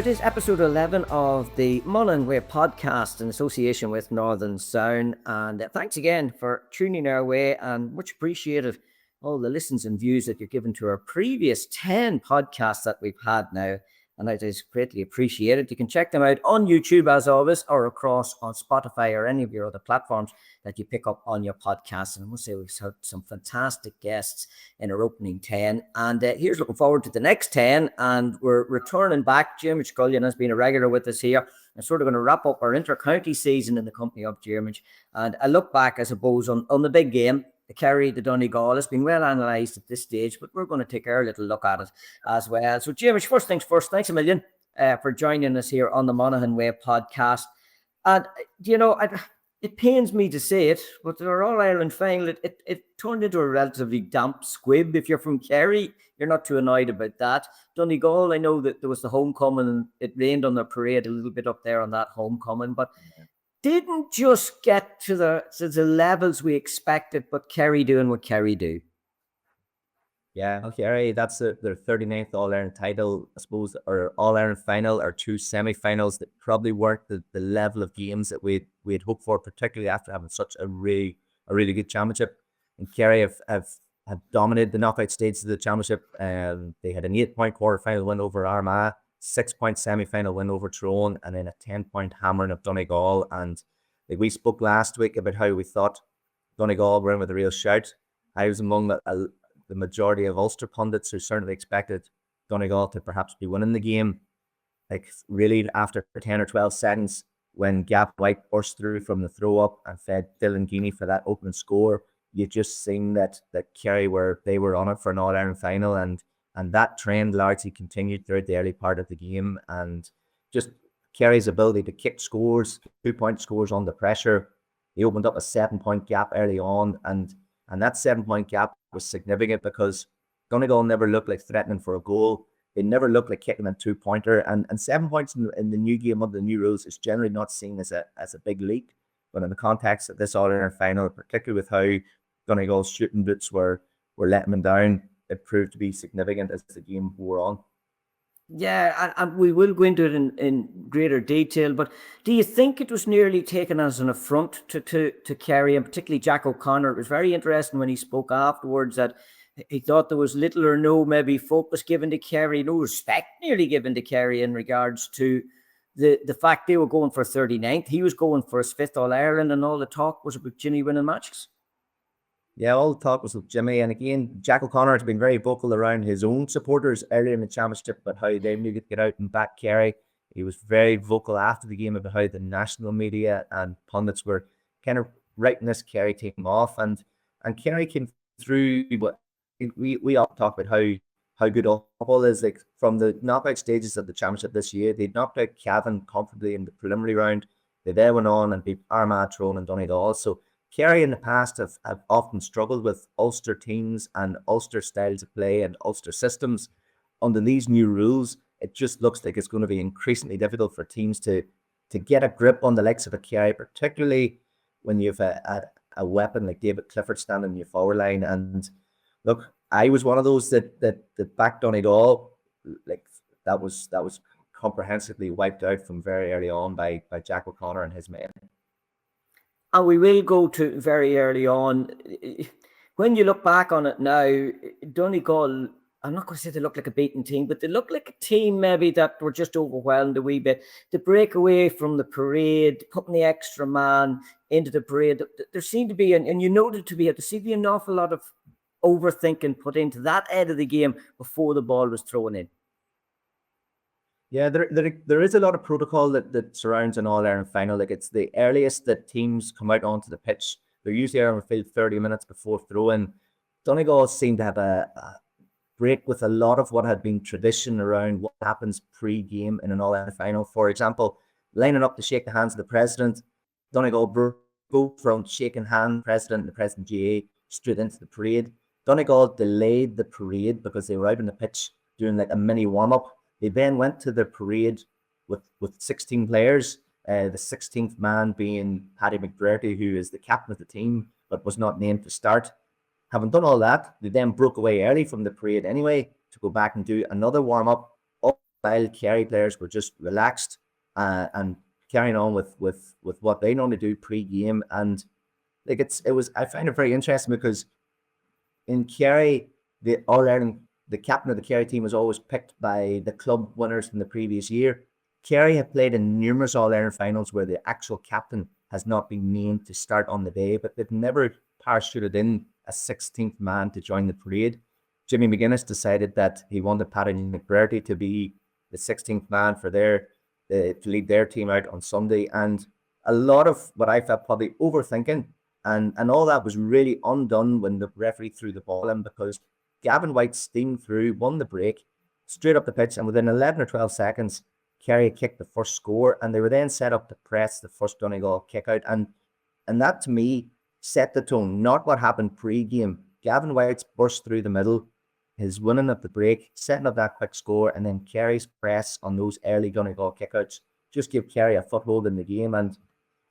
it is episode 11 of the Monaghan Way Podcast in association with Northern Sound. And thanks again for tuning our way, and much appreciated all the listens and views that you're given to our previous 10 podcasts that we've had now. And that is greatly appreciated. You can check them out on YouTube as always, or across on Spotify or any of your other platforms that you pick up on your podcast. And I must say we've had some fantastic guests in our opening 10. And here's looking forward to the next 10. And we're returning back. Diarmuid Scullion has been a regular with us here. I'm sort of going to wrap up our inter-county season in the company of Diarmuid. And I look back, I suppose, on the big game, the Kerry, the Donegal. It's been well analysed at this stage, but we're going to take our little look at it as well. So, Diarmuid, first things first, thanks a million for joining us here on the Monaghan Way Podcast. And, you know, it pains me to say it, but the All-Ireland final, it turned into a relatively damp squib. If you're from Kerry, you're not too annoyed about that. Donegal, I know that there was the homecoming and it rained on the parade a little bit up there on that homecoming, but didn't just get to the levels we expected, but Kerry doing what Kerry do. Yeah, Kerry, that's their 39th All-Ireland title, I suppose, or All-Ireland final, or two semi-finals that probably weren't the level of games that we'd hoped for, particularly after having such a really good championship. And Kerry have dominated the knockout stages of the championship. They had an 8-point quarter-final win over Armagh, 6-point semi-final win over Tyrone, and then a 10-point hammering of Donegal. And like we spoke last week about how we thought Donegal were in with a real shout. I was among the majority of Ulster pundits who certainly expected Donegal to perhaps be winning the game. Like really after 10 or 12 seconds, when Gap White burst through from the throw-up and fed Dylan Geeney for that opening score, you just seen that Kerry were on it for an All-Ireland final, and that trend largely continued throughout the early part of the game. And just Kerry's ability to kick scores, 2-point scores under pressure. He opened up a 7-point gap early on, and that 7-point gap was significant because Donegal never looked like threatening for a goal. They never looked like kicking a 2-pointer, and 7 points in the new game under the new rules is generally not seen as a big leap. But in the context of this All-Ireland final, particularly with how Donegal's shooting boots were letting them down, it proved to be significant as the game wore on. Yeah, and we will go into it in greater detail, but do you think it was nearly taken as an affront to Kerry, and particularly Jack O'Connor? It was very interesting when he spoke afterwards that he thought there was little or no maybe focus given to Kerry, no respect nearly given to Kerry in regards to the fact they were going for 39th. He was going for his 5th All-Ireland, and all the talk was about Jimmy winning matches. Yeah, all the talk was with Jimmy. And again, Jack O'Connor has been very vocal around his own supporters earlier in the championship about how they needed to get out and back Kerry. He was very vocal after the game about how the national media and pundits were kind of writing this Kerry team off. And Kerry came through, but we all talk about how good all is. Like from the knockout stages of the championship this year, they knocked out Cavan comfortably in the preliminary round. They then went on and beat Armagh, Tyrone and Donegal. So Kerry in the past have often struggled with Ulster teams and Ulster styles of play and Ulster systems. Under these new rules, it just looks like it's going to be increasingly difficult for teams to get a grip on the likes of a Kerry, particularly when you've a weapon like David Clifford standing in your forward line. And look, I was one of those that backed Donegal. Like that was comprehensively wiped out from very early on by Jack O'Connor and his men. And we will go to very early on. When you look back on it now, Donegal, I'm not going to say they look like a beaten team, but they look like a team maybe that were just overwhelmed a wee bit. The break away from the parade, putting the extra man into the parade, there seemed to be, and you noted to be, there seemed to be an awful lot of overthinking put into that end of the game before the ball was thrown in. Yeah, there is a lot of protocol that surrounds an All-Ireland final. Like it's the earliest that teams come out onto the pitch. They're usually out on the field 30 minutes before throw-in. Donegal seem to have a break with a lot of what had been tradition around what happens pre-game in an All-Ireland final. For example, lining up to shake the hands of the president, Donegal broke from shaking hand president and the president GA straight into the parade. Donegal delayed the parade because they were out on the pitch doing like a mini warm-up. They then went to the parade with 16 players, the 16th man being Paddy McBrearty, who is the captain of the team, but was not named to start. Having done all that, they then broke away early from the parade anyway to go back and do another warm-up up while Kerry players were just relaxed and carrying on with what they normally do pre-game. And like I find it very interesting because in Kerry, the All Ireland, the captain of the Kerry team was always picked by the club winners from the previous year. Kerry have played in numerous All Ireland finals where the actual captain has not been named to start on the day, but they've never parachuted in a 16th man to join the parade. Jimmy McGuinness decided that he wanted Paddy McBrearty to be the 16th man for to lead their team out on Sunday. And a lot of what I felt probably overthinking and all that was really undone when the referee threw the ball in, because Gavin White steamed through, won the break, straight up the pitch, and within 11 or 12 seconds, Kerry kicked the first score, and they were then set up to press the first Donegal kick out. And that, to me, set the tone, not what happened pre-game. Gavin White's burst through the middle, his winning of the break, setting up that quick score, and then Kerry's press on those early Donegal kickouts just give Kerry a foothold in the game. And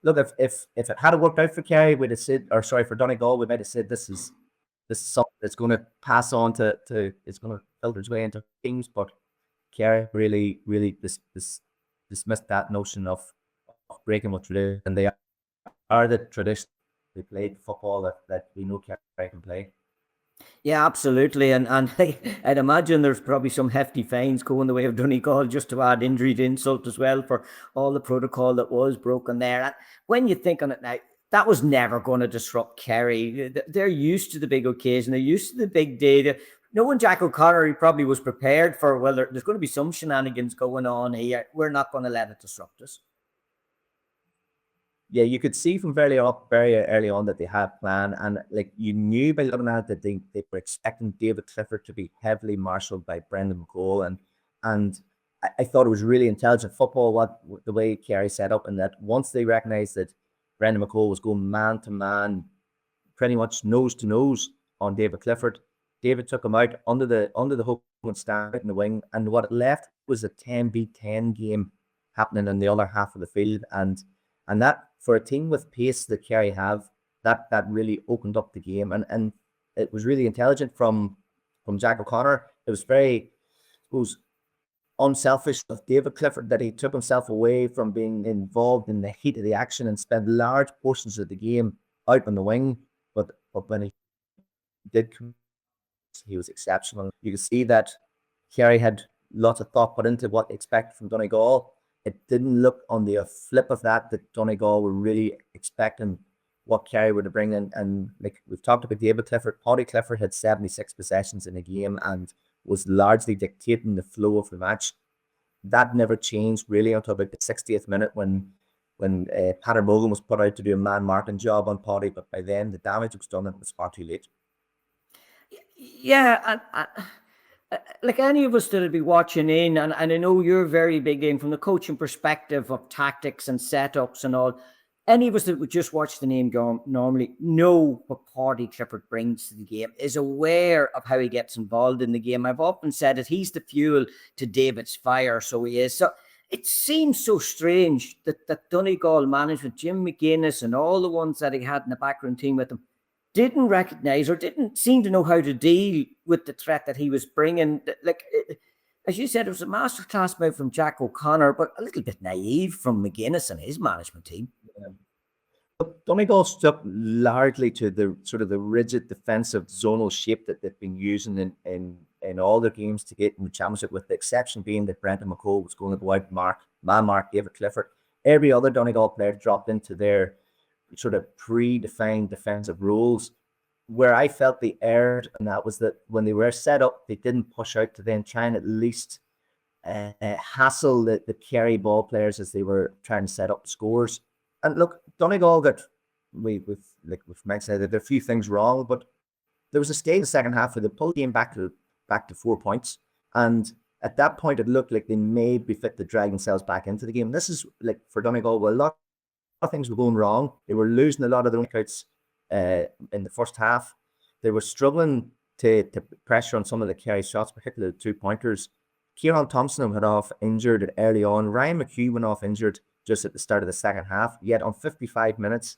look, if it had worked out for Kerry, we'd have said, or sorry, for Donegal, we might have said this is something that's going to pass on to it's going to filter its way into teams. But Kerry really dismissed that notion of breaking with tradition. And they are the tradition. They played football that we know Kerry can play. Yeah, absolutely. And I'd imagine there's probably some hefty fines going the way of Donegal, just to add injury to insult as well, for all the protocol that was broken there. And when you think on it now, that was never going to disrupt Kerry. They're used to the big occasion. They're used to the big day. Knowing Jack O'Connor, he probably was prepared for, well, there's going to be some shenanigans going on here. We're not going to let it disrupt us. Yeah, you could see from very early on that they had plan, and like you knew by looking at it that they were expecting David Clifford to be heavily marshalled by Brendan McCole, and I thought it was really intelligent football the way Kerry set up, and that once they recognised that Brendan McCole was going man to man, pretty much nose to nose on David Clifford, David took him out under the hook and stand in the wing, and what it left was a 10v10 game happening in the other half of the field, and that, for a team with pace that Kerry have, that really opened up the game, and it was really intelligent from Jack O'Connor. It was very, I suppose, unselfish of David Clifford that he took himself away from being involved in the heat of the action and spent large portions of the game out on the wing. But when he did, he was exceptional. You can see that Kerry had lots of thought put into what they expected from Donegal. It didn't look on the flip of that Donegal were really expecting what Kerry would bring in. And like we've talked about David Clifford, Paddy Clifford had 76 possessions in a game and was largely dictating the flow of the match. That never changed really until about the 60th minute when Pater Morgan was put out to do a man marking job on Paddy, but by then the damage was done and it was far too late. Yeah, like any of us that'll be watching in, and I know you're very big in from the coaching perspective of tactics and setups and all. Any of us that would just watch the name go normally know what Paddy Clifford brings to the game, is aware of how he gets involved in the game. I've often said that he's the fuel to David's fire, so he is. So it seems so strange that Donegal management, Jim McGuinness and all the ones that he had in the backroom team with him, didn't recognize or didn't seem to know how to deal with the threat that he was bringing. Like, as you said, it was a masterclass move from Jack O'Connor, but a little bit naive from McGuinness and his management team. Yeah. But Donegal stuck largely to the sort of the rigid defensive zonal shape that they've been using in all their games to get in the championship, with the exception being that Brendan McCole was going to go out mark David Clifford. Every other Donegal player dropped into their sort of predefined defensive roles. Where I felt they erred, and that was that when they were set up, they didn't push out to then try and at least hassle the Kerry ball players as they were trying to set up scores. And look, Donegal got we've mentioned that there are a few things wrong, but there was a stage in the second half where they pulled the game back to 4 points, and at that point it looked like they may be fit to drag themselves back into the game. This is like for Donegal, well, a lot of things were going wrong. They were losing a lot of their knockouts in the first half. They were struggling to pressure on some of the Kerry shots, particularly the 2-pointers. Kieran Thompson went off injured early on. Ryan McHugh went off injured just at the start of the second half. Yet on 55 minutes,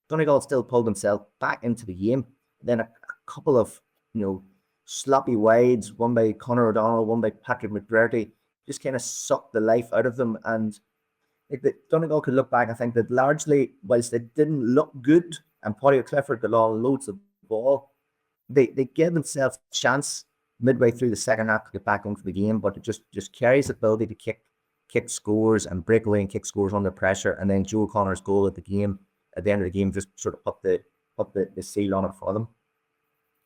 Donegal still pulled themselves back into the game. Then a couple of sloppy wides, one by Conor O'Donnell, one by Patrick McBrearty, just kind of sucked the life out of them. And Donegal could look back and think that largely, whilst they didn't look good, and Paddy Clifford got all loads of ball, they gave themselves a chance midway through the second half to get back into the game. But it just Kerry's ability to kick scores and break away and kick scores under pressure, and then Joe O'Connor's goal at the end of the game just sort of put the seal on it for them.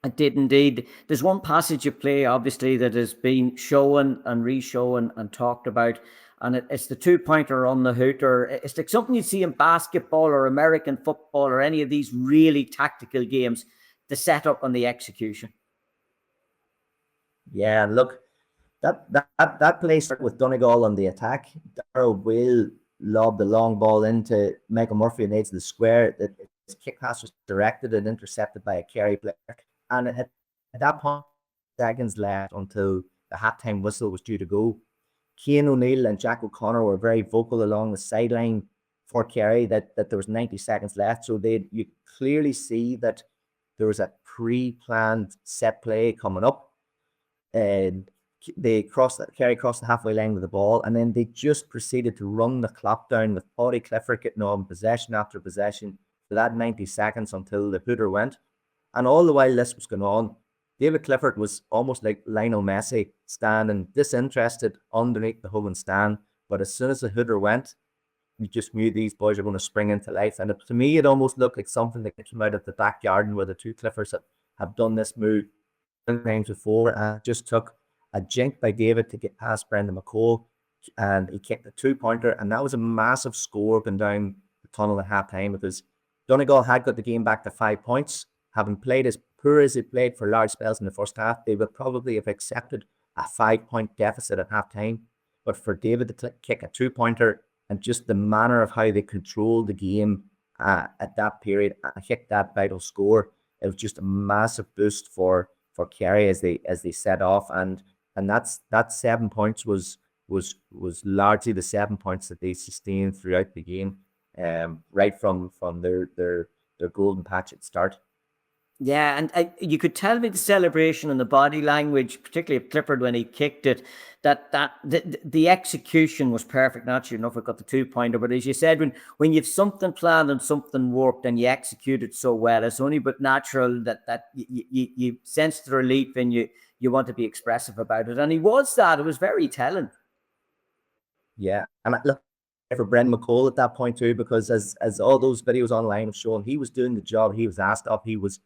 It did indeed. There's one passage of play, obviously, that has been shown and re-shown and talked about, and it's the two-pointer on the hooter. It's like something you see in basketball or American football or any of these really tactical games, the setup and the execution. Yeah, and look, that play started with Donegal on the attack. Darragh will lob the long ball into Michael Murphy and aids the square. His kick pass was directed and intercepted by a Kerry player. And at that point, seconds left until the halftime whistle was due to go. Cian O'Neill and Jack O'Connor were very vocal along the sideline for Kerry that there was 90 seconds left. So you clearly see that there was a pre-planned set play coming up. And Kerry crossed the halfway line with the ball, and then they just proceeded to run the clock down with Paddy Clifford getting on possession after possession for that 90 seconds until the hooter went. And all the while this was going on, David Clifford was almost like Lionel Messi, standing disinterested underneath the Hogan stand. But as soon as the hooter went, you just knew these boys are going to spring into life. And to me, it almost looked like something that came out of the back garden where the two Cliffords have done this move times before. It just took a jink by David to get past Brendan McCole, and he kicked a two-pointer, and that was a massive score going down the tunnel at half-time, because Donegal had got the game back to 5 points. Having played as poor as they played for large spells in the first half, they would probably have accepted a 5-point deficit at half-time. But for David to kick a two-pointer, and just the manner of how they controlled the game at that period and kick that vital score, it was just a massive boost for Kerry as they set off, and that 7 points was largely the 7 points that they sustained throughout the game, right from their golden patch at start. Yeah, and you could tell me the celebration and the body language, particularly of Clifford when he kicked it, that the execution was perfect. Not enough it got the two-pointer, but as you said, when you've something planned and something worked and you execute it so well, it's only but natural that you sense the relief and you want to be expressive about it. And he was that. It was very telling. Yeah, and look for Brendan McCole at that point too, because as all those videos online have shown, he was doing the job he was asked of. He was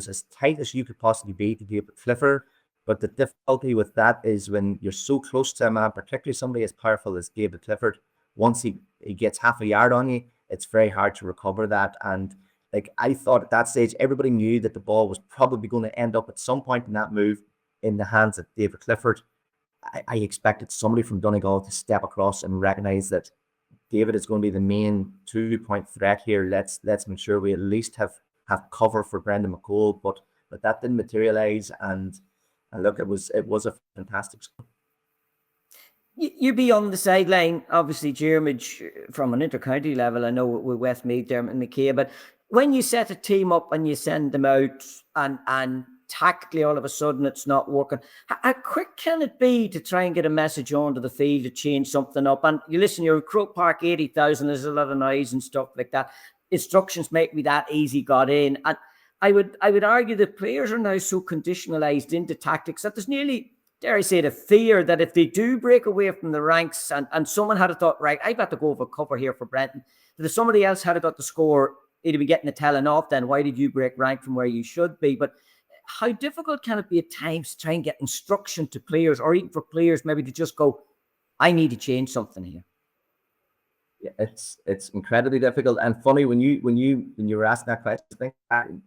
as tight as you could possibly be to David Clifford. But the difficulty with that is when you're so close to a man, particularly somebody as powerful as David Clifford, once he gets half a yard on you, it's very hard to recover that. And like I thought at that stage, everybody knew that the ball was probably going to end up at some point in that move in the hands of David Clifford. I expected somebody from Donegal to step across and recognise that David is going to be the main 2-point threat here. Let's make sure we at least have cover for Brendan McCole, but that didn't materialise, and look, it was a fantastic score. You'd be on the sideline, obviously, Diarmuid, from an inter-county level. I know with Westmeath, Dermot and McKay, but when you set a team up and you send them out and tactically all of a sudden it's not working, how quick can it be to try and get a message onto the field to change something up? And you listen, you're in Croke Park, 80,000, there's a lot of noise and stuff like that. Instructions make me that easy got in. And I would argue that players are now so conditionalized into tactics that there's nearly, dare I say it, a fear that if they do break away from the ranks and someone had a thought, right, I've got to go over cover here for Brenton, that if somebody else had got the score, it'd be getting a telling off then. Why did you break rank from where you should be? But how difficult can it be at times to try and get instruction to players, or even for players maybe to just go, I need to change something here? Yeah, it's incredibly difficult and funny when you were asking that question. I think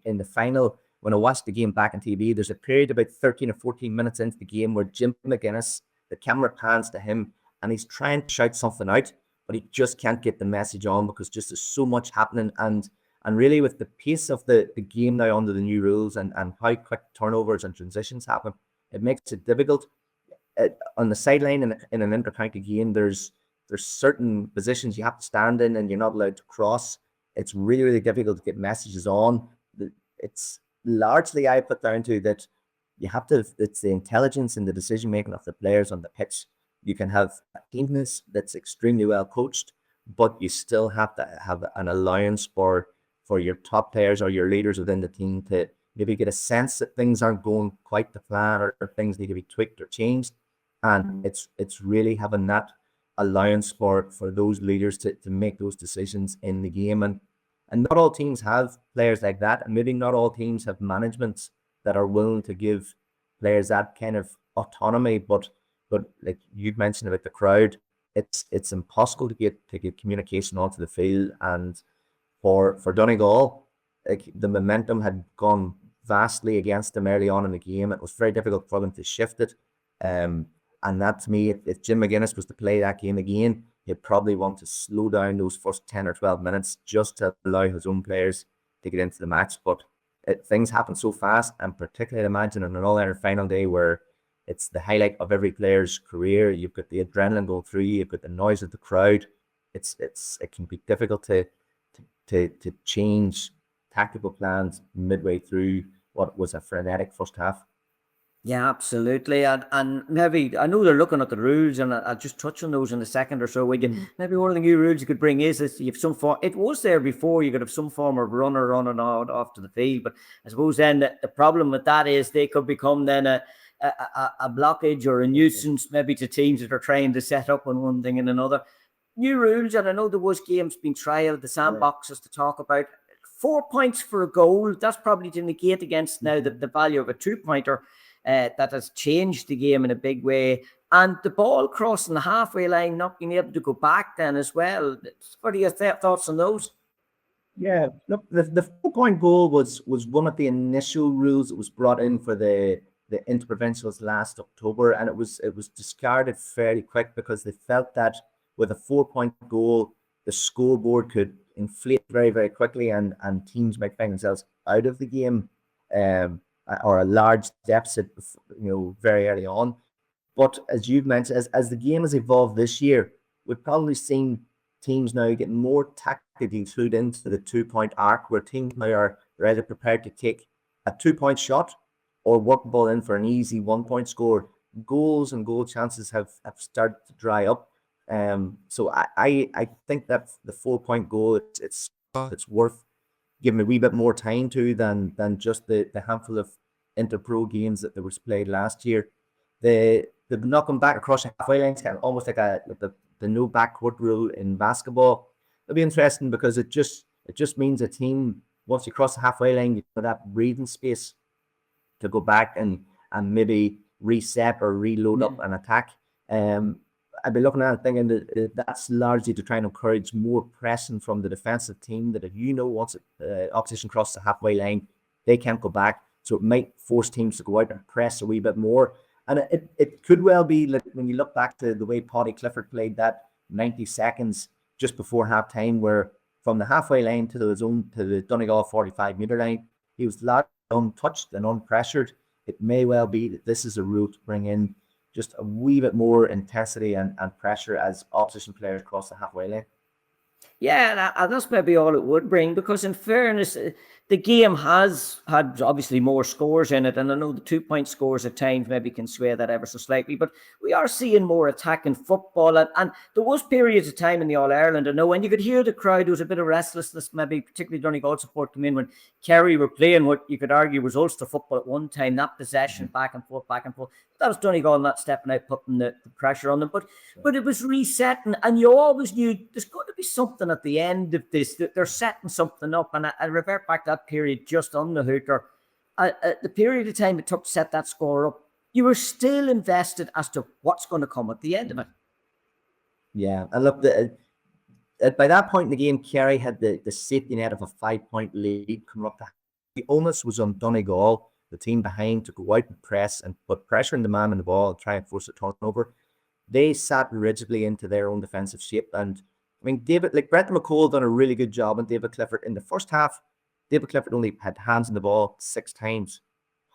in the final, when I watched the game back on TV, there's a period about 13 or 14 minutes into the game where Jim McGuinness, the camera pans to him and he's trying to shout something out, but he just can't get the message on because just there's so much happening. And really with the pace of the game now under the new rules and how quick turnovers and transitions happen, it makes it difficult. On the sideline in an inter-county game, there's certain positions you have to stand in and you're not allowed to cross. It's really, really difficult to get messages on. It's largely, I put down to that you have to, it's the intelligence and the decision making of the players on the pitch You can have a team that's extremely well coached, but you still have to have an allowance for your top players or your leaders within the team to maybe get a sense that things aren't going quite to plan, or things need to be tweaked or changed. And it's really having that allowance for those leaders to make those decisions in the game. And not all teams have players like that, and maybe not all teams have managements that are willing to give players that kind of autonomy. But like you mentioned about the crowd, it's impossible to get communication onto the field. And for Donegal, like the momentum had gone vastly against them early on in the game. It was very difficult for them to shift it. And that, to me, if Jim McGuinness was to play that game again, he'd probably want to slow down those first 10 or 12 minutes just to allow his own players to get into the match. But things happen so fast, and particularly, imagine, on an All-Ireland final day where it's the highlight of every player's career. You've got the adrenaline going through you, you've got the noise of the crowd. It can be difficult to change tactical plans midway through what was a frenetic first half. Yeah, absolutely. And maybe, I know they're looking at the rules, and I'll just touch on those in a second or so. Maybe one of the new rules you could bring is that you have some form. It was there before, you could have some form of runner running out off to the field. But I suppose then the problem with that is they could become then a blockage or a nuisance, maybe to teams that are trying to set up on one thing and another. New rules, and I know there was games being trialed, the sandboxes to talk about. 4 points for a goal, that's probably to negate against now the value of a 2-pointer. That has changed the game in a big way. And the ball crossing the halfway line, not being able to go back then as well. What are your thoughts on those? Yeah, look, the 4-point goal was one of the initial rules that was brought in for the interprovincials last October, and it was discarded fairly quick because they felt that with a 4-point goal, the scoreboard could inflate very, very quickly, and teams might find themselves out of the game. Or a large deficit, very early on. But as you've mentioned, as the game has evolved this year, we've probably seen teams now get more tactically clued into the 2-point arc, where teams now are either prepared to take a 2-point shot or work the ball in for an easy 1-point score. Goals and goal chances have started to dry up. So I think that the 4-point goal, it's worth giving a wee bit more time to than just the handful of inter-pro games that there was played last year. The knocking back across the halfway line, kind of almost like the no backcourt rule in basketball. It'll be interesting because it just means a team, once you cross the halfway line, you have that breathing space to go back and maybe reset or reload up an attack. I'd be looking at it thinking that that's largely to try and encourage more pressing from the defensive team, that if once opposition crosses the halfway line, they can't go back. So it might force teams to go out and press a wee bit more. And it could well be, like, when you look back to the way Paddy Clifford played that 90 seconds just before half time, where from the halfway line to the Donegal 45-metre line, he was largely untouched and unpressured. It may well be that this is a rule to bring in just a wee bit more intensity and pressure as opposition players cross the halfway line. Yeah, and that's maybe all it would bring, because in fairness, the game has had obviously more scores in it, and I know the 2-point scores at times maybe can sway that ever so slightly, but we are seeing more attacking football, and there was periods of time in the All-Ireland, I know, and you could hear the crowd. There was a bit of restlessness, maybe particularly Donegal support come in when Kerry were playing what you could argue was Ulster football at one time, that possession, back and forth. That was Donegal not stepping out, putting the pressure on them, but it was resetting, and you always knew there's going to be something at the end of this, that they're setting something up. And I revert back to that period just on the hooker, the period of time it took to set that score up, you were still invested as to what's going to come at the end of it. Yeah, and look, by that point in the game, Kerry had the safety net of a 5-point lead coming up. The onus was on Donegal, the team behind, to go out and press and put pressure on the man in the ball and try and force a turnover. They sat rigidly into their own defensive shape. And I mean, Brendan McCole done a really good job on David Clifford. In the first half, David Clifford only had hands on the ball 6 times.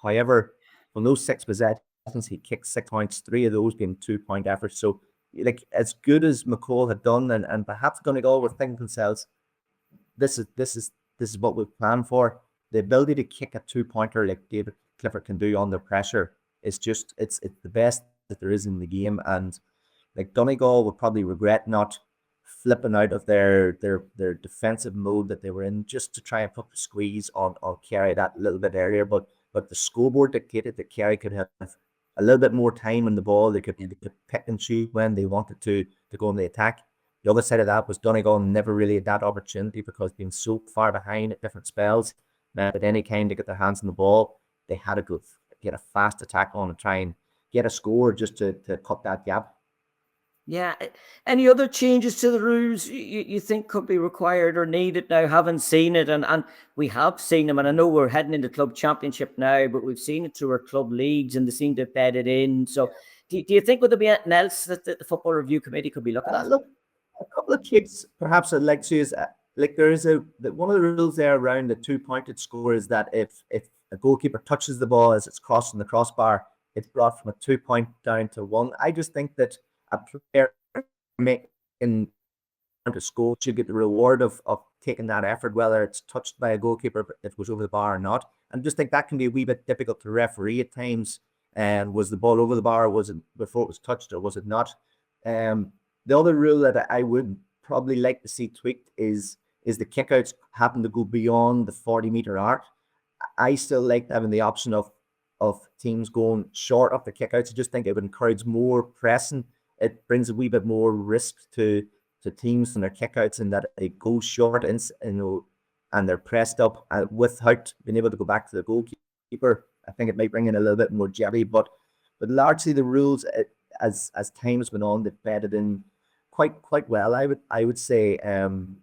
However, from those 6 possessions, he kicked 6 points, 3 of those being 2-point efforts. So, like, as good as McCole had done, and perhaps Donegal were thinking themselves, this is what we've planned for. The ability to kick a 2-pointer like David Clifford can do under pressure is just it's the best that there is in the game. And like Donegal would probably regret not flipping out of their defensive mode that they were in just to try and put the squeeze on Kerry that little bit earlier. But the scoreboard dictated that Kerry could have a little bit more time on the ball. They could pick and choose when they wanted to go on the attack. The other side of that was Donegal never really had that opportunity because being so far behind at different spells, meant at any time to get their hands on the ball, they had to go get a fast attack on and try and get a score just to cut that gap. Yeah. Any other changes to the rules you think could be required or needed now? Haven't seen it, and we have seen them, and I know we're heading into club championship now, but we've seen it through our club leagues, and they seem to have bedded in. So, do you think would there be anything else that the Football Review Committee could be looking at? Look, a couple of kids perhaps I'd like to is like there is one of the rules there around the 2 pointed score is that if a goalkeeper touches the ball as it's crossing the crossbar, it's brought from a 2 point down to one. I just think that a player making to score should get the reward of taking that effort, whether it's touched by a goalkeeper if it goes over the bar or not. And just think that can be a wee bit difficult to referee at times. And was the ball over the bar? Was it before it was touched or was it not? The other rule that I would probably like to see tweaked is the kickouts happen to go beyond the 40-meter arc. I still like having the option of teams going short of the kickouts. I just think it would encourage more pressing. It brings a wee bit more risk to teams and their kickouts in that it goes short and they're pressed up without being able to go back to the goalkeeper. I think it might bring in a little bit more jeopardy, but largely the rules as time has been on, they've bedded in quite well. I would say,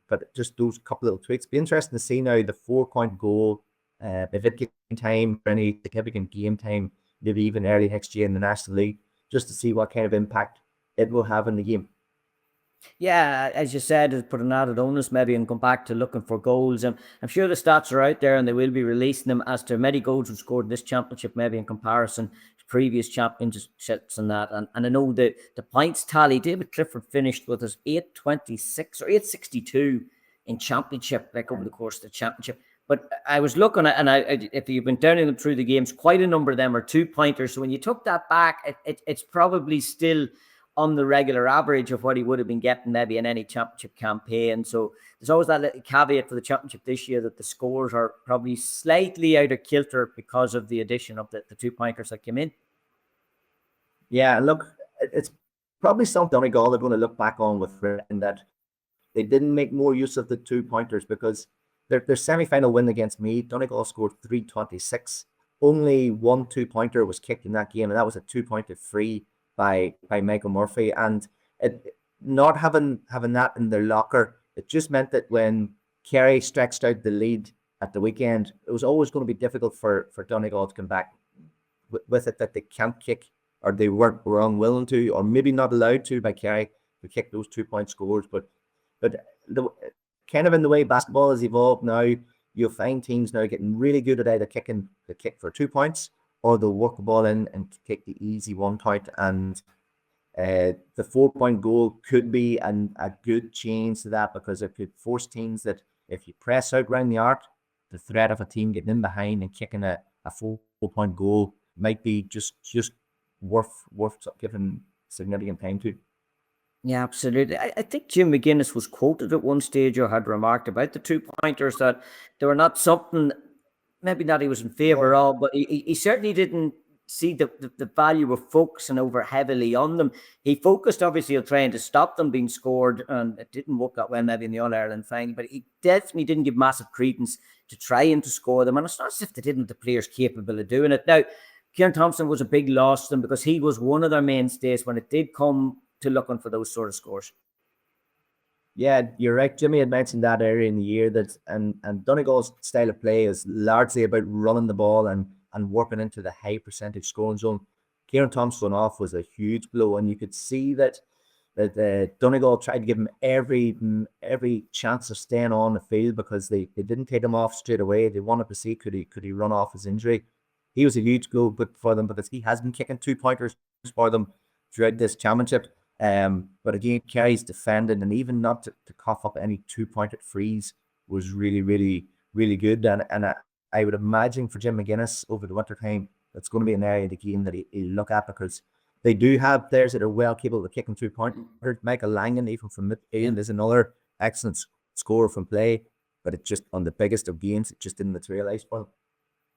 but just those couple little tweaks. Be interesting to see now the 4 point goal. If it gets time for any significant game time, maybe even early next year in the National League, just to see what kind of impact it will have in the game. Yeah, as you said, it's put an added onus maybe and come back to looking for goals. And I'm sure the stats are out there and they will be releasing them as to many goals were scored in this championship, maybe in comparison to previous championships and that. And I know that the points tally, David Clifford finished with us 826 or 862 in championship, like over the course of the championship. But I was looking at, and if you've been down them through the games, quite a number of them are 2-pointers. So when you took that back, it's probably still on the regular average of what he would have been getting maybe in any championship campaign. So there's always that little caveat for the championship this year that the scores are probably slightly out of kilter because of the addition of the 2-pointers that came in. Yeah, look, it's probably something Donegal are going to look back on with in that they didn't make more use of the 2-pointers because their semi-final win against Meath, Donegal scored 326. Only one 2-pointer was kicked in that game, and that was a 2-pointed free by Michael Murphy. And not having that in their locker, it just meant that when Kerry stretched out the lead at the weekend, it was always going to be difficult for Donegal to come back with it, that they can't kick, or they were unwilling to, or maybe not allowed to by Kerry to kick those 2-point scores. But the kind of in the way basketball has evolved now, you'll find teams now getting really good at either kicking the kick for 2 points, or they'll work the ball in and kick the easy 1 point. And the 4-point goal could be a good change to that, because it could force teams that if you press out around the arc, the threat of a team getting in behind and kicking a 4-point goal might be just worth giving significant time to. Yeah, absolutely. I think Jim McGuinness was quoted at one stage or had remarked about the 2-pointers that they were not something, maybe not he was in favour of, but he certainly didn't see the value of focusing over heavily on them. He focused obviously on trying to stop them being scored, and it didn't work out well maybe in the All-Ireland final, but he definitely didn't give massive credence to trying to score them. And it's not as if they didn't have the players capable of doing it. Now, Kieran Thompson was a big loss to them because he was one of their mainstays when it did come to looking for those sort of scores. Yeah, you're right. Jimmy had mentioned that earlier in the year that and Donegal's style of play is largely about running the ball and warping into the high percentage scoring zone. Kieran Thompson off was a huge blow, and you could see that Donegal tried to give him every chance of staying on the field because they didn't take him off straight away. They wanted to see could he run off his injury. He was a huge goal for them because he has been kicking 2-pointers for them throughout this championship. But again, Kerry's defending, and even not to cough up any 2-pointed frees was really, really, really good. And I would imagine for Jim McGuinness over the winter time, that's going to be an area of the game that he'll look at, because they do have players that are well capable of kicking 2 pointers. Michael Langan, even from midfield, is another excellent scorer from play, but it just on the biggest of games, it just didn't materialise for them.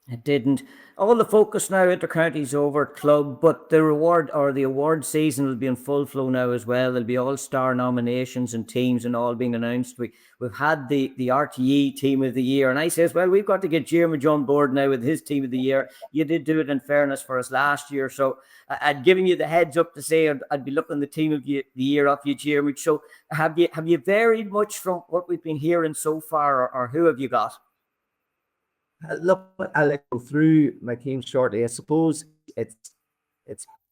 It didn't. All the focus now at the county's over at club, but the reward or the award season will be in full flow now as well. There'll be all-star nominations and teams and all being announced. We've had the RTE team of the year, and I says, well, we've got to get Diarmuid on board now with his team of the year. You did do it in fairness for us last year, so I'd given you the heads up to say I'd be looking the team of the year off you, Diarmuid. So have you varied much from what we've been hearing so far, or who have you got? Look, I'll go through my team shortly. I suppose it's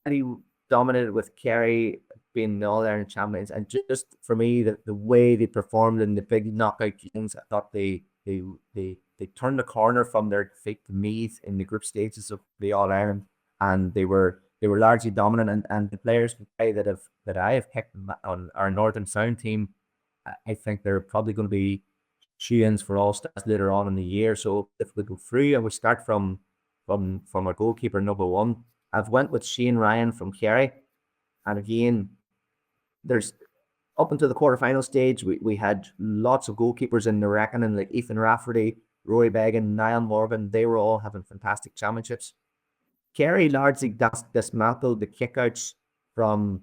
pretty dominated with Kerry being the All-Ireland champions, and just for me, the way they performed in the big knockout games, I thought they turned the corner from their defeat to Meath in the group stages of the All-Ireland, and they were largely dominant. And the players that I have picked on our Northern Sound team, I think they're probably going to be shoe-ins for all stars later on in the year. So if we go through and we start from our goalkeeper number one, I've went with Shane Ryan from Kerry. And again, there's up until the quarterfinal stage, we had lots of goalkeepers in the reckoning, like Ethan Rafferty, Rory Began, Niall Morgan. They were all having fantastic championships. Kerry largely dismantled the kickouts from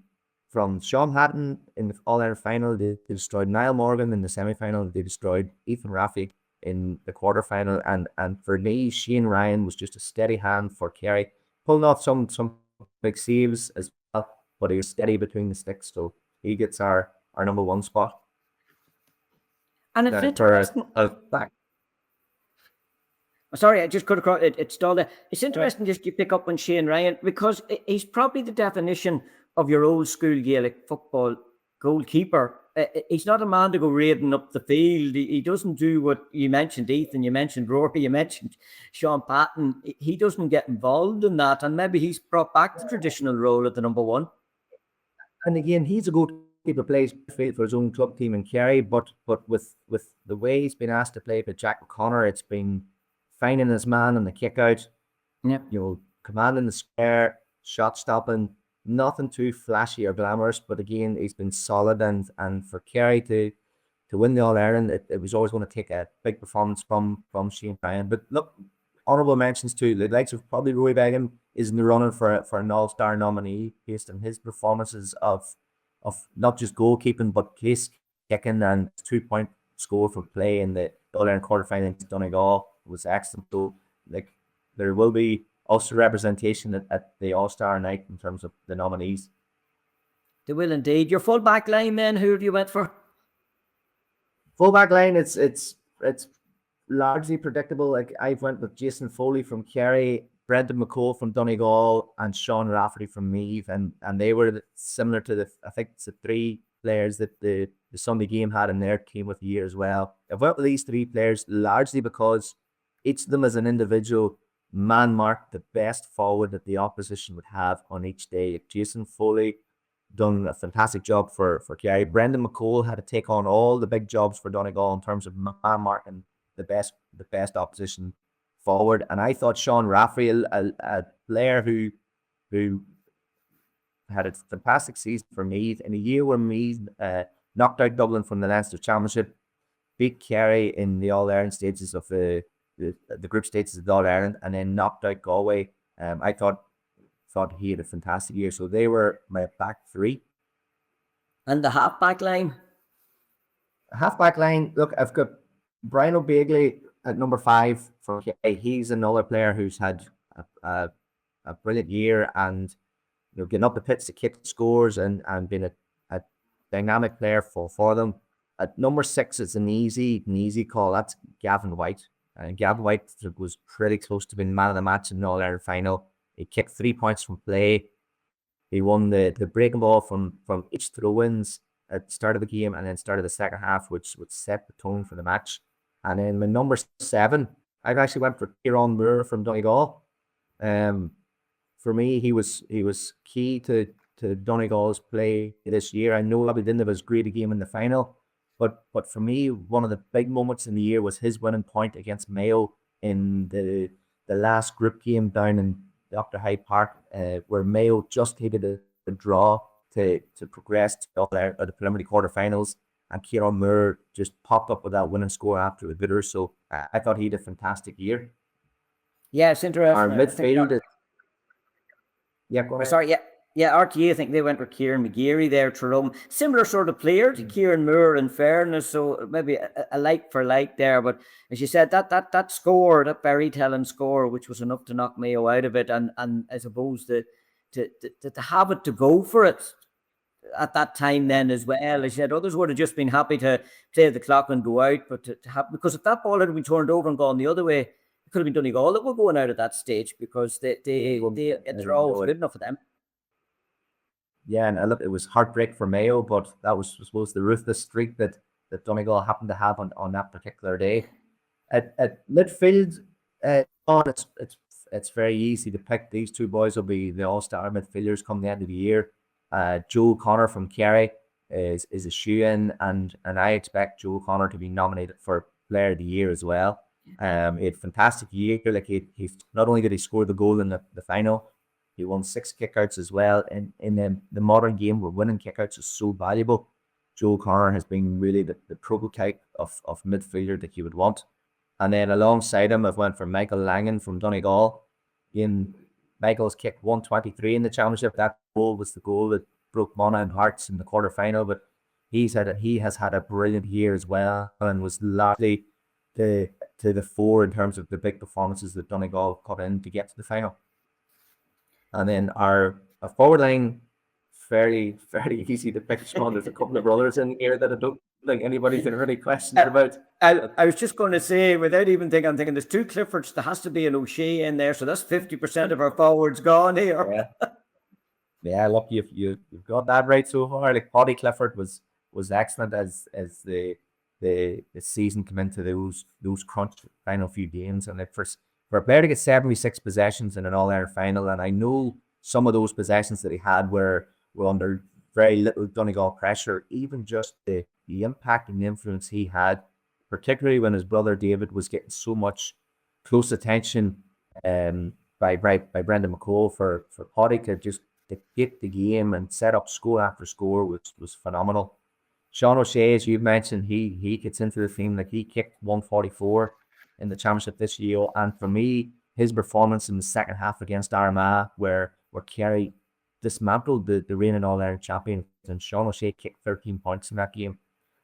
Sean Hatton in the All-Ireland final. They destroyed Niall Morgan in the semi-final. They destroyed Ethan Rafferty in the quarterfinal. And for me, Shane Ryan was just a steady hand for Kerry, pulling off some big saves as well, but he was steady between the sticks. So he gets our number one spot. And it's interesting. Sorry, I just cut across. It stalled there. It's interesting just you pick up on Shane Ryan, because he's probably the definition of your old school Gaelic football goalkeeper. He's not a man to go raiding up the field. He doesn't do what you mentioned, Ethan, you mentioned Rory, you mentioned Sean Patton. He doesn't get involved in that, and maybe he's brought back the traditional role at the number one. And again, he's a goalkeeper, plays for his own club team in Kerry, but with the way he's been asked to play for Jack O'Connor, it's been finding his man on the kick out, commanding the square, shot stopping, nothing too flashy or glamorous, but again, he's been solid. And for Kerry to win the All-Ireland, it was always going to take a big performance from Shane Ryan. But look, honourable mentions too. The likes of probably Roy Begum is in the running for an All-Star nominee based on his performances of not just goalkeeping, but case kicking and 2-point score for play in the All-Ireland quarterfinal against Donegal was excellent. So there will be also representation at the All-Star night in terms of the nominees. They will indeed. Your full-back line then, who have you went for? Full-back line, it's largely predictable. Like I've went with Jason Foley from Kerry, Brendan McCall from Donegal, and Sean Rafferty from Meath, and they were similar to I think it's the three players that the Sunday game had in their team of the year as well. I've went with these three players largely because each of them as an individual man marked the best forward that the opposition would have on each day. Jason Foley done a fantastic job for Kerry. Brendan McCall had to take on all the big jobs for Donegal in terms of man marking the best opposition forward. And I thought Sean Rafferty, a player who had a fantastic season for Meath in a year where Meath knocked out Dublin from the Leinster Championship, beat Kerry in the All-Ireland stages of the group stages of the All-Ireland, and then knocked out Galway. I thought he had a fantastic year. So they were my back three. And the half-back line? Half-back line, look, I've got Brian O'Begley at number 5 for Kerry. He's another player who's had a brilliant year, and getting up the pitch to kick scores and being a dynamic player for them. At number 6, it's an easy call. That's Gavin White. And Gavin White was pretty close to being man of the match in the All-Ireland final. He kicked 3 points from play. He won the breaking ball from each throw-ins at the start of the game and then started the second half, which would set the tone for the match. And then my number 7, I've actually went for Kieran Moore from Donegal. For me, he was key to Donegal's play this year. I know he didn't have as great a game in the final, but for me, one of the big moments in the year was his winning point against Mayo in the last group game down in Dr. Hyde Park, where Mayo just needed a draw to progress to the preliminary quarterfinals, and Kieran Moore just popped up with that winning score after the bitter. So I thought he had a fantastic year. Yeah, it's Our interesting. I think midfield, yeah, go ahead. sorry, yeah, RTA. I think they went with Kieran McGeary there, Tyrone. Similar sort of player to Kieran Moore, in fairness. So maybe a like for like there. But as you said, that score, that very telling score, which was enough to knock Mayo out of it, and I suppose to have it to go for it at that time then as well. As you said, others would have just been happy to play the clock and go out, but to have, because if that ball had been turned over and gone the other way, it could have been Donegal that were going out at that stage, because they're always good enough for them. Yeah, and look, it was heartbreak for Mayo, but that was, I suppose, the ruthless streak that Donegal happened to have on that particular day. At midfield, it's very easy to pick. These two boys will be the all-star midfielders come the end of the year. Joe O'Connor from Kerry is a shoe-in, and I expect Joe O'Connor to be nominated for Player of the Year as well. He had a fantastic year. Like he not only did he score the goal in the final, he won 6 kickouts as well. And in the modern game where winning kickouts is so valuable, Joe O'Connor has been really the prototype of midfielder that you would want. And then alongside him, I've went for Michael Langan from Donegal. Michael's kicked 123 in the championship. That goal was the goal that broke Monaghan hearts in the quarterfinal. But he has had a brilliant year as well, and was largely to the fore in terms of the big performances that Donegal got in to get to the final. And then our forward line, very easy to pick. Sean, there's a couple of brothers in here that I don't think anybody's been really questioned about. I was just going to say, without even thinking, I'm thinking there's 2 Cliffords. There has to be an O'Shea in there, so that's 50% of our forwards gone here. Yeah, look, you've got that right so far. Like Paddy Clifford was excellent as the season came into those crunch final few games, and for a player to get 76 possessions in an All-Ireland final, and I know some of those possessions that he had were under very little Donegal pressure, even just the impact and the influence he had, particularly when his brother David was getting so much close attention by Brendan McCall, for Paddy to just dictate the game and set up score after score, which was phenomenal. Sean O'Shea, as you've mentioned, he gets into the theme. Like, he kicked 144 in the championship this year, and for me, his performance in the second half against Armagh, where Kerry dismantled the reigning All-Ireland champion, and Sean O'Shea kicked 13 points in that game.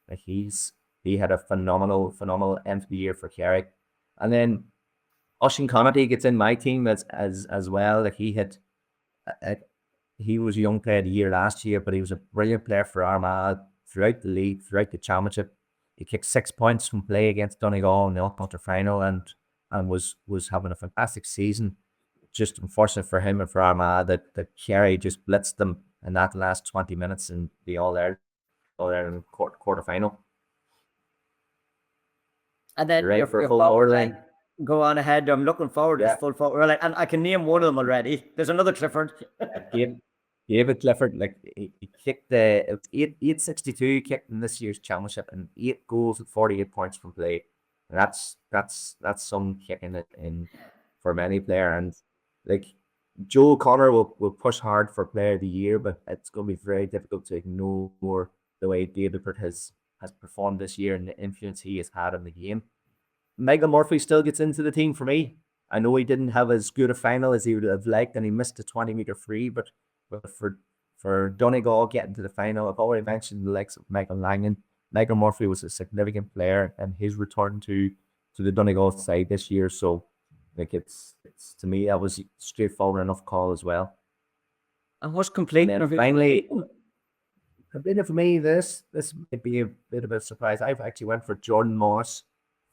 Like, he had a phenomenal end of the year for Kerry. And then Oisin Connaughton gets in my team as well. Like, he was a young player of the year last year, but he was a brilliant player for Armagh throughout the league, throughout the championship. He kicked 6 points from play against Donegal in the quarter final, and was having a fantastic season. Just unfortunate for him and for Armagh that Kerry just blitzed them in that last 20 minutes in the All-Ireland quarter final. And then right for a full forward line. Go on ahead. I'm looking forward to this full forward line, and I can name one of them already. There's another Clifford. David Clifford, like, he kicked the 862 kicked in this year's championship, and 8 goals with 48 points from play. And that's some kicking it in for many player. And like, Joe O'Connor will push hard for Player of the Year, but it's going to be very difficult to ignore the way David has performed this year and the influence he has had in the game. Michael Murphy still gets into the team for me. I know he didn't have as good a final as he would have liked, and he missed a 20-meter free, but for Donegal getting to the final, I've already mentioned the likes of Michael Langan. Michael Murphy was a significant player, and his return to the Donegal side this year. So, like, it's to me, that was a straightforward enough call as well. And what's complete? And then finally, completed for me, this might be a bit of a surprise. I've actually went for Jordan Moss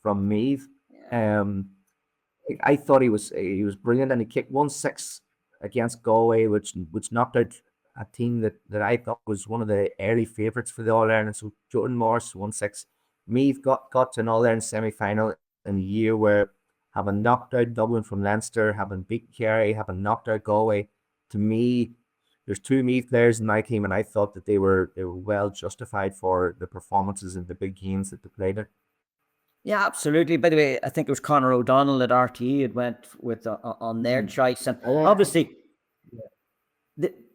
from Meath. I thought he was brilliant, and he kicked 1-6 against Galway, which knocked out a team that I thought was one of the early favourites for the All-Ireland. So Jordan Morris, 1-6. Meath got to an All-Ireland semi-final in a year where, having knocked out Dublin from Leinster, having beat Kerry, having knocked out Galway, to me, there's 2 Meath players in my team, and I thought that they were well justified for the performances in the big games that they played in. Yeah, absolutely. By the way, I think it was Conor O'Donnell at RTE had went with on their choice, and obviously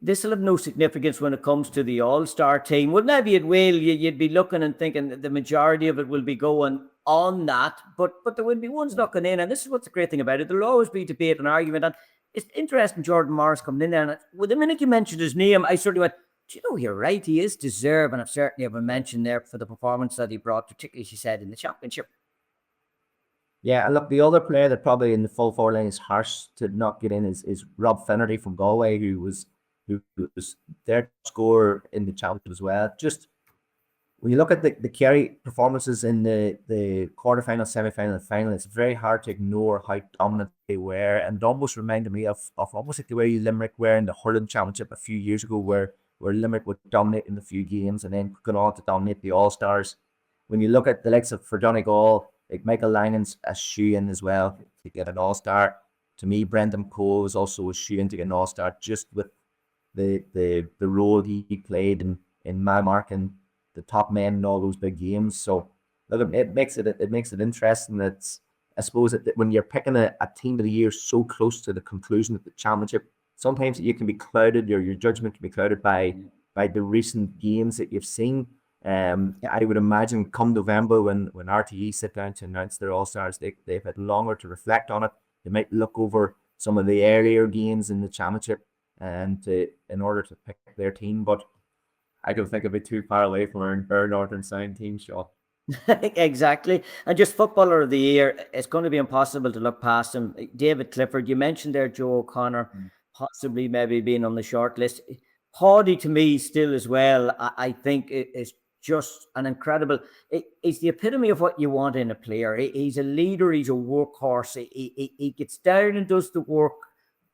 this will have no significance when it comes to the All-Star team. Well, maybe it will. You'd be looking and thinking that the majority of it will be going on that, but there will be ones looking in, and this is what's the great thing about it. There'll always be debate and argument, and it's interesting. Jordan Morris coming in there, and with the minute you mentioned his name, I sort of went, "Do you know, you're right. He is deserved," and I've certainly ever mentioned there for the performance that he brought, particularly, she said, in the championship. Yeah, and look, the other player that probably in the full forward line is harsh to not get in is Rob Finnerty from Galway, who was their scorer in the championship as well. Just when you look at the Kerry performances in the quarterfinal, semi-final, and final, it's very hard to ignore how dominant they were, and it almost reminded me of almost like the way Limerick were in the hurling championship a few years ago, where Limerick would dominate in a few games and then go on to dominate the All Stars. When you look at the likes of for Donegal, like Michael Langan's a shoe-in as well to get an All Star. To me, Brendan Cole is also a shoe-in to get an All Star, just with the role he played in marking the top men in all those big games. So look, it makes it interesting. That I suppose that when you're picking a team of the year so close to the conclusion of the championship, sometimes you can be clouded, your judgment can be clouded by the recent games that you've seen. I would imagine come November when RTE sit down to announce their All Stars, they've had longer to reflect on it. They might look over some of the earlier games in the championship and in order to pick their team. But I don't think it'd be too far away from our Northern Sound team, Sean. Exactly. And just footballer of the year, it's going to be impossible to look past him. David Clifford, you mentioned there Joe O'Connor, possibly maybe being on the short list. Hardy to me still as well, I think is just an incredible, he's the epitome of what you want in a player. He's a leader, he's a workhorse, he gets down and does the work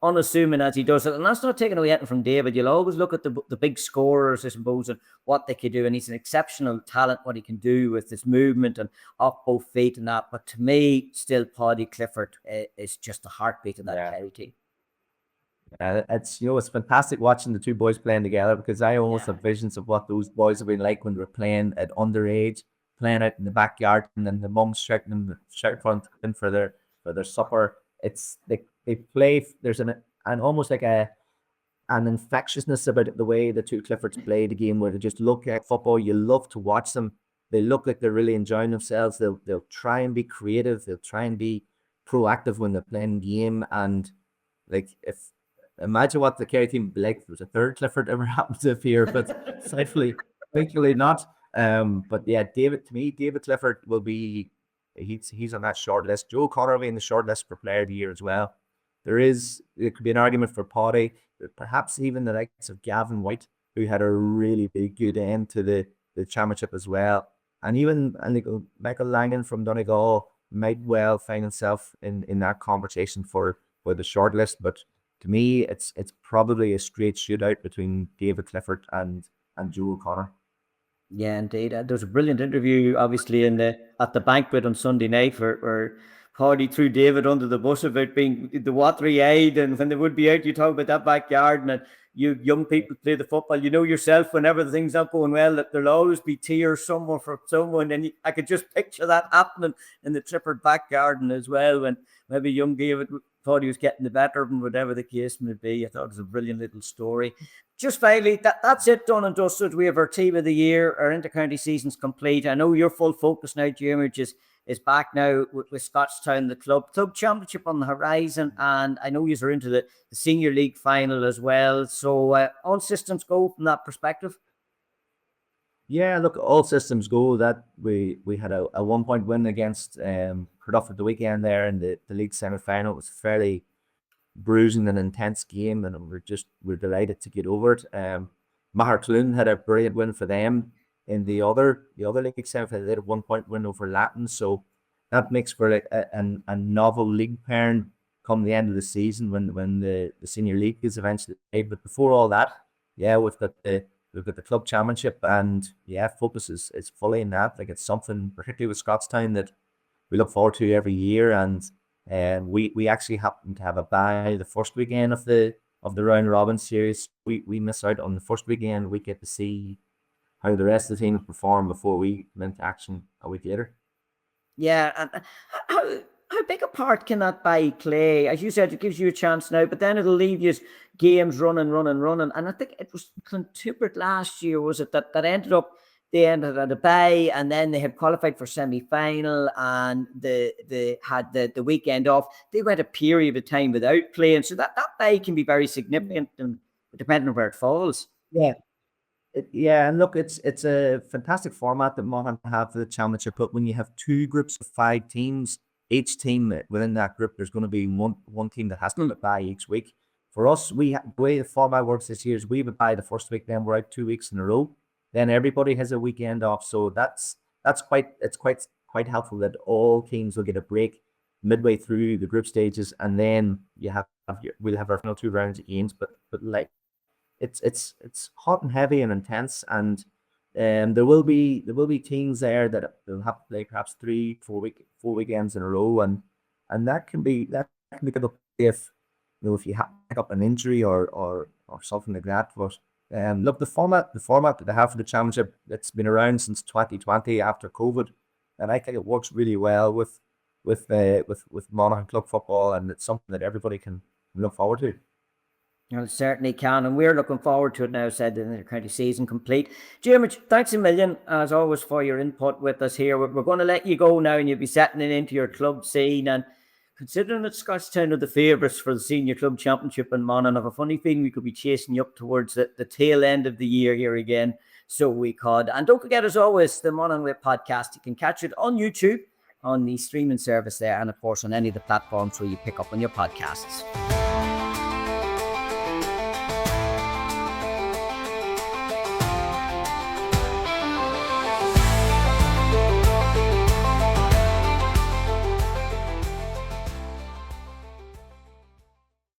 unassuming as he does it. And that's not taking away anything from David. You'll always look at the big scorers, I suppose, and what they could do. And he's an exceptional talent, what he can do with his movement and off both feet and that. But to me, still, Paddy Clifford is just the heartbeat of that Kerry team. It's fantastic watching the two boys playing together, because I almost have visions of what those boys have been like when they were playing at underage, playing out in the backyard, and then the mum shouting them shout front for their supper. It's they play. There's an almost like an infectiousness about the way the two Cliffords play the game, where they just look at football. You love to watch them. They look like they're really enjoying themselves. They'll try and be creative. They'll try and be proactive when they're playing the game. And like, imagine what the Kerry team would be like if there was a third Clifford ever happened to appear, but thankfully not. But yeah, David Clifford will be. He's on that short list. Joe Connor will be in the short list for Player of the Year as well. There could be an argument for Paddy, perhaps even the likes of Gavin White, who had a really big good end to the championship as well. And even Michael Langan from Donegal might well find himself in that conversation for the short list. But to me, it's probably a straight shootout between David Clifford and Joe O'Connor. Yeah, indeed. There was a brilliant interview, obviously, at the banquet on Sunday night where Paddy threw David under the bus about being the watery eyed, and when they would be out, you talk about that backyard, and you young people play the football. You know yourself, whenever the thing's not going well, that there'll always be tears somewhere from someone, and I could just picture that happening in the Clifford back garden as well, when maybe young David thought he was getting the better of him, whatever the case may be. I thought it was a brilliant little story. Just finally, that's it, done and dusted. We have our team of the year. Our inter-county season's complete. I know your full focus now, Diarmuid, is back now with Scottstown, the club championship on the horizon, and I know you are into the senior league final as well. So all systems go from that perspective. Yeah, look, all systems go. That we had a 1-point win against Carduff at the weekend there in the league semi-final. It was fairly bruising and intense game, and we're delighted to get over it. Mahertloon had a brilliant win for them in the other league semi-final. They had a 1-point win over Latin, so that makes for like a novel league pairing come the end of the season when the senior league is eventually played. But before all that, yeah, we've got the club championship, and yeah, focus is fully in that. Like, it's something particularly with Scottstown that we look forward to every year, and we actually happen to have a bye the first weekend of the round robin series. We miss out on the first weekend. We get to see how the rest of the team perform before we come into action a week later. Yeah, and how big a part can that buy Clay? As you said, it gives you a chance now, but then it'll leave you games running. And I think it was Clonturbert last year, was it, that ended up they ended at a bye, and then they had qualified for semi-final, and they had the weekend off. They went a period of time without playing, so that bye can be very significant, and depending on where it falls. Yeah. Yeah, and look, it's a fantastic format that Monaghan have for the championship. But when you have two groups of 5 teams, each team within that group, there's going to be one team that has to bye each week. For us, the way the format works this year is we would bye the first week, then we're out 2 weeks in a row. Then everybody has a weekend off, so that's quite helpful that all teams will get a break midway through the group stages, and then we'll have our final 2 rounds of games. But like, it's hot and heavy and intense, and there will be teams there that will have to play perhaps 4 weekends in a row, and that can be good if if you pick up an injury or something like that. But look, the format that they have for the championship, it's been around since 2020 after COVID, and I think it works really well with Monaghan club football, and it's something that everybody can look forward to. Well, it certainly can, and we're looking forward to it now, said in the county season complete. Diarmuid, thanks a million, as always, for your input with us here. We're going to let you go now, and you'll be settling into your club scene. And considering that Scotstown are the favourites for the Senior Club Championship in Monaghan, I have a funny feeling we could be chasing you up towards the tail end of the year here again. So we could. And don't forget, as always, the Monaghan Way Podcast. You can catch it on YouTube, on the streaming service there, and of course on any of the platforms where you pick up on your podcasts.